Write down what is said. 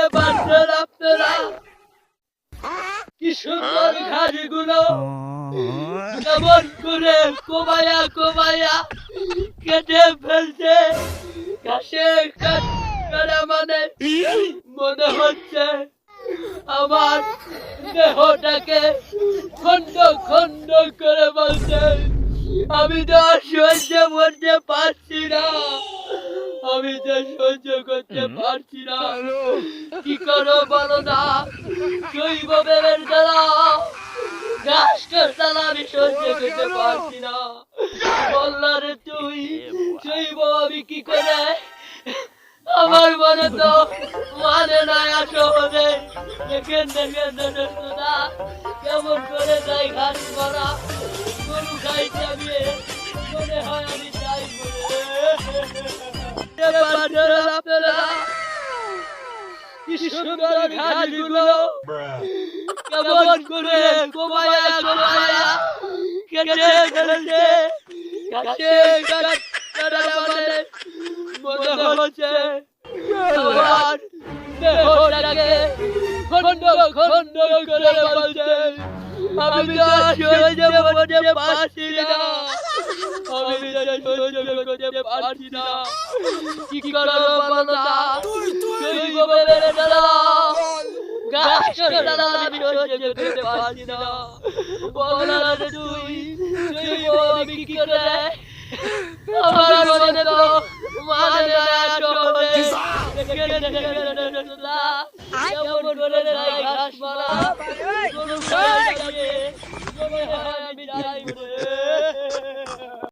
বুঝতে পারছেন আপনারা কি সুন্দর ঘাসগুলো কেমন করে কোবায়া কোবায়া কেটে ফেলছে ঘাসে কাটা মানে মনে হচ্ছে আমার দেহটাকে খন্ড খন্ড করে বলছে আমি তো আর সহ্য করতে পারছি না আমি তো সহ্য করতে পারছি না কি করো বলো না জৈব বেবের দ্বারা ঘাস কাটালা আমি সহ্য করতে পারছি না বললা রে তুই জৈব আমি কি করে আমার মনে তো মানে না আসলে দেখেন না কেমন করে যাই ঘাস ভরা গরু খাই যাবে মনে হয় আমি যাই আপনারা কি সুন্দর ঘাসগুলো কেমন করে কোবায়া কোবায়া কেটে ফেলছে ঘাসে কাটা মানে মনে হচ্ছে আমার দেহটাকে খন্ড খন্ড করে বলছে আমি তো সহ্য করতে পারছি না আমি তো সহ্য করতে পারছি না কি করো বলো না জৈব বেবের দ্বারা ঘাস কাটালা আমি সহ্য করতে পারছি না বলো না তুই জৈব আমি কি করে আমার মনে তো মানে না আসলে কেমন করে ঘাস মারা গরু খাই যাবে মনে হয়